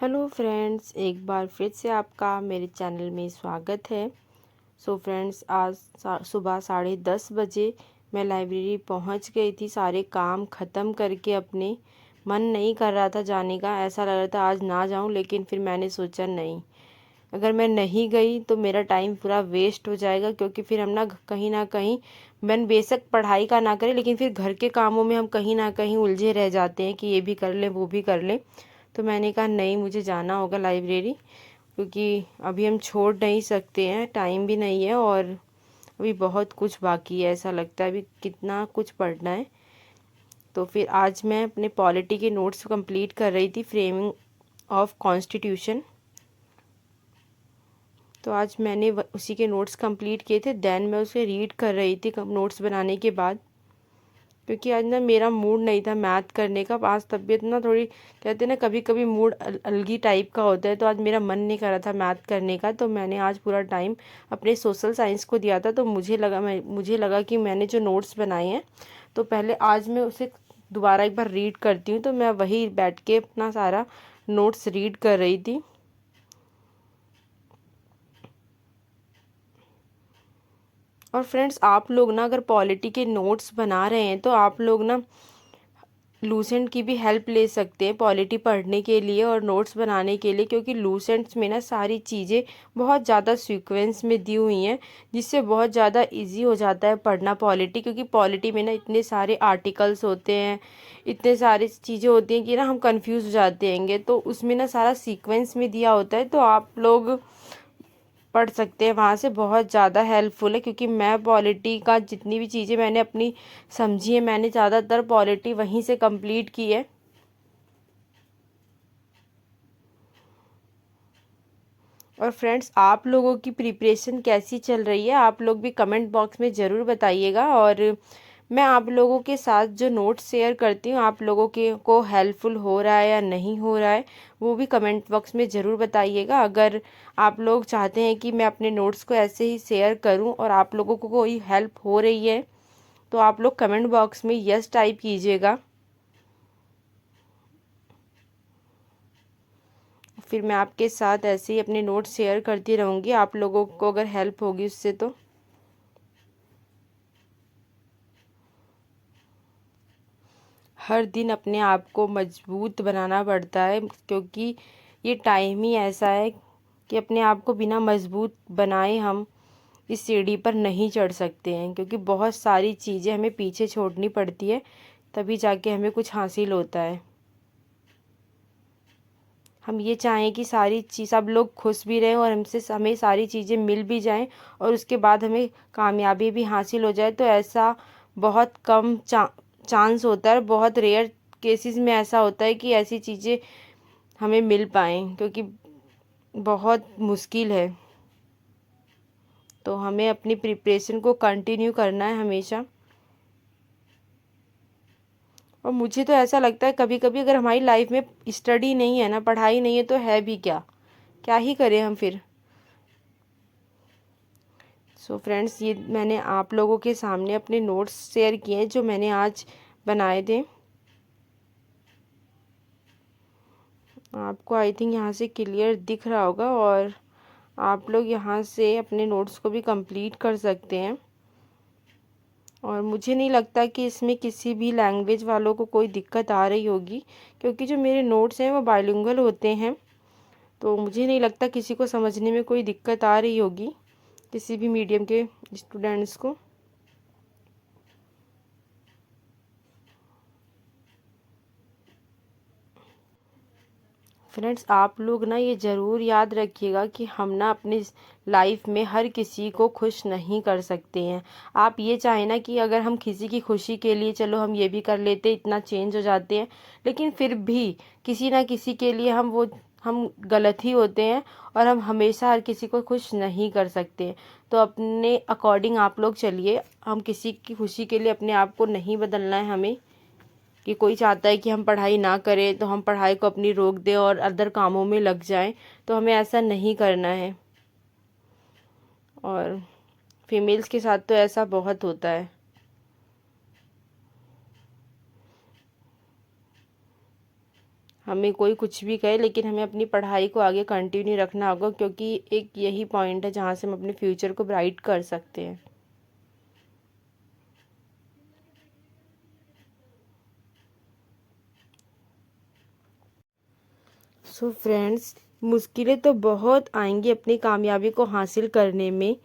Hello friends, एक बार फिर से आपका मेरे चैनल में स्वागत है। सो फ्रेंड्स, आज सुबह 10:30 बजे मैं लाइब्रेरी पहुंच गई थी। सारे काम ख़त्म करके अपने मन नहीं कर रहा था जाने का, ऐसा लग रहा था आज ना जाऊं, लेकिन फिर मैंने सोचा नहीं, अगर मैं नहीं गई तो मेरा टाइम पूरा वेस्ट हो जाएगा। क्योंकि फिर हम ना कहीं मन बेशक पढ़ाई का ना करें, लेकिन फिर घर के कामों में हम कहीं ना कहीं उलझे रह जाते हैं कि ये भी कर लें वो भी कर लें। तो मैंने कहा नहीं, मुझे जाना होगा लाइब्रेरी, क्योंकि अभी हम छोड़ नहीं सकते हैं, टाइम भी नहीं है और अभी बहुत कुछ बाकी है। ऐसा लगता है अभी कितना कुछ पढ़ना है। तो फिर आज मैं अपने पॉलिटी के नोट्स कंप्लीट कर रही थी, फ्रेमिंग ऑफ कॉन्स्टिट्यूशन। तो आज मैंने उसी के नोट्स कंप्लीट किए थे, देन मैं उसे रीड कर रही थी नोट्स बनाने के बाद। क्योंकि आज ना मेरा मूड नहीं था मैथ करने का। आज तबीयत ना थोड़ी, कहते हैं ना, कभी कभी मूड अलगी टाइप का होता है। तो आज मेरा मन नहीं कर रहा था मैथ करने का, तो मैंने आज पूरा टाइम अपने सोशल साइंस को दिया था। तो मुझे लगा कि मैंने जो नोट्स बनाए हैं, तो पहले आज मैं उसे दोबारा एक बार रीड करती हूँ। तो मैं वही बैठ के अपना सारा नोट्स रीड कर रही थी। और फ्रेंड्स, आप लोग ना अगर पॉलिटी के नोट्स बना रहे हैं तो आप लोग ना लूसेंट की भी हेल्प ले सकते हैं पॉलिटी पढ़ने के लिए और नोट्स बनाने के लिए। क्योंकि लूसेंट्स में ना सारी चीज़ें बहुत ज़्यादा सीक्वेंस में दी हुई हैं, जिससे बहुत ज़्यादा इजी हो जाता है पढ़ना पॉलिटी। क्योंकि पॉलिटी में ना इतने सारे आर्टिकल्स होते हैं, इतने सारी चीज़ें होती हैं कि ना हम कंफ्यूज हो जाते हैंगे। तो उसमें ना सारा सीक्वेंस में दिया होता है, तो आप लोग पढ़ सकते हैं वहाँ से। बहुत ज़्यादा हेल्पफुल है, क्योंकि मैं पॉलिटी का जितनी भी चीज़ें मैंने अपनी समझी है, मैंने ज़्यादातर पॉलिटी वहीं से कंप्लीट की है। और फ्रेंड्स, आप लोगों की प्रिपरेशन कैसी चल रही है, आप लोग भी कमेंट बॉक्स में ज़रूर बताइएगा। और मैं आप लोगों के साथ जो नोट्स शेयर करती हूँ, आप लोगों के को हेल्पफुल हो रहा है या नहीं हो रहा है, वो भी कमेंट बॉक्स में ज़रूर बताइएगा। अगर आप लोग चाहते हैं कि मैं अपने नोट्स को ऐसे ही शेयर करूँ और आप लोगों को कोई हेल्प हो रही है, तो आप लोग कमेंट बॉक्स में यस टाइप कीजिएगा। फिर मैं आपके साथ ऐसे ही अपने नोट्स शेयर करती रहूँगी, आप लोगों को अगर हेल्प होगी उससे। तो हर दिन अपने आप को मजबूत बनाना पड़ता है, क्योंकि ये टाइम ही ऐसा है कि अपने आप को बिना मजबूत बनाए हम इस सीढ़ी पर नहीं चढ़ सकते हैं। क्योंकि बहुत सारी चीज़ें हमें पीछे छोड़नी पड़ती है, तभी जाके हमें कुछ हासिल होता है। हम ये चाहें कि सारी चीज़ सब लोग खुश भी रहें और हमें सारी चीज़ें मिल भी जाएं, और उसके बाद हमें कामयाबी भी हासिल हो जाए, तो ऐसा बहुत कम चांस होता है। बहुत रेयर केसेस में ऐसा होता है कि ऐसी चीज़ें हमें मिल पाएँ, क्योंकि बहुत मुश्किल है। तो हमें अपनी प्रिपरेशन को कंटिन्यू करना है हमेशा। और मुझे तो ऐसा लगता है कभी कभी, अगर हमारी लाइफ में स्टडी नहीं है ना, पढ़ाई नहीं है, तो है भी क्या, क्या ही करें हम फिर। सो फ्रेंड्स, ये मैंने आप लोगों के सामने अपने नोट्स शेयर किए हैं जो मैंने आज बनाए थे। आपको आई थिंक यहाँ से क्लियर दिख रहा होगा, और आप लोग यहाँ से अपने नोट्स को भी कंप्लीट कर सकते हैं। और मुझे नहीं लगता कि इसमें किसी भी लैंग्वेज वालों को कोई दिक्कत आ रही होगी, क्योंकि जो मेरे नोट्स हैं वो बाइलिंगुअल होते हैं। तो मुझे नहीं लगता किसी को समझने में कोई दिक्कत आ रही होगी, किसी भी मीडियम के स्टूडेंट्स को। फ्रेंड्स, आप लोग ना ये ज़रूर याद रखिएगा कि हम ना अपनी लाइफ में हर किसी को खुश नहीं कर सकते हैं। आप ये चाहें ना कि अगर हम किसी की खुशी के लिए चलो हम ये भी कर लेते, इतना चेंज हो जाते हैं, लेकिन फिर भी किसी ना किसी के लिए हम गलत ही होते हैं, और हम हमेशा हर किसी को खुश नहीं कर सकते। तो अपने अकॉर्डिंग आप लोग चलिए। हम किसी की खुशी के लिए अपने आप को नहीं बदलना है हमें। कि कोई चाहता है कि हम पढ़ाई ना करें तो हम पढ़ाई को अपनी रोक दें और अदर कामों में लग जाएं, तो हमें ऐसा नहीं करना है। और फीमेल्स के साथ तो ऐसा बहुत होता है। हमें कोई कुछ भी कहे, लेकिन हमें अपनी पढ़ाई को आगे कंटिन्यू रखना होगा, क्योंकि एक यही पॉइंट है जहाँ से हम अपने फ्यूचर को ब्राइट कर सकते हैं। सो फ्रेंड्स, मुश्किलें तो बहुत आएंगी अपनी कामयाबी को हासिल करने में,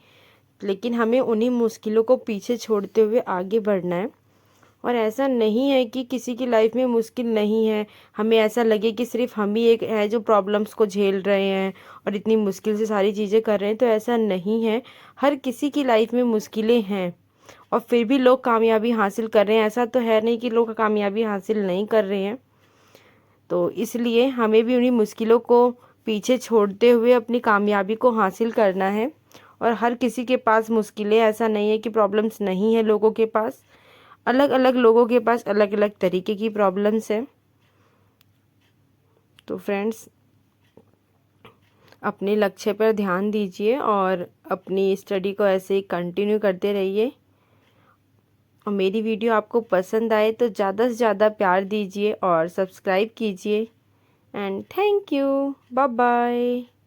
लेकिन हमें उन्हीं मुश्किलों को पीछे छोड़ते हुए आगे बढ़ना है। और ऐसा नहीं है कि किसी की लाइफ में मुश्किल नहीं है, हमें ऐसा लगे कि सिर्फ हम ही एक है जो प्रॉब्लम्स को झेल रहे हैं और इतनी मुश्किल से सारी चीज़ें कर रहे हैं, तो ऐसा नहीं है। हर किसी की लाइफ में मुश्किलें हैं और फिर भी लोग कामयाबी हासिल कर रहे हैं। ऐसा तो है नहीं कि लोग कामयाबी हासिल नहीं कर रहे हैं। तो इसलिए हमें भी उन्हीं मुश्किलों को पीछे छोड़ते हुए अपनी कामयाबी को हासिल करना है। और हर किसी के पास मुश्किलें, ऐसा नहीं है कि प्रॉब्लम्स नहीं है लोगों के पास। अलग अलग लोगों के पास अलग अलग तरीके की प्रॉब्लम्स है। तो फ्रेंड्स, अपने लक्ष्य पर ध्यान दीजिए और अपनी स्टडी को ऐसे ही कंटिन्यू करते रहिए। और मेरी वीडियो आपको पसंद आए तो ज़्यादा से ज़्यादा प्यार दीजिए और सब्सक्राइब कीजिए। And thank you, bye bye.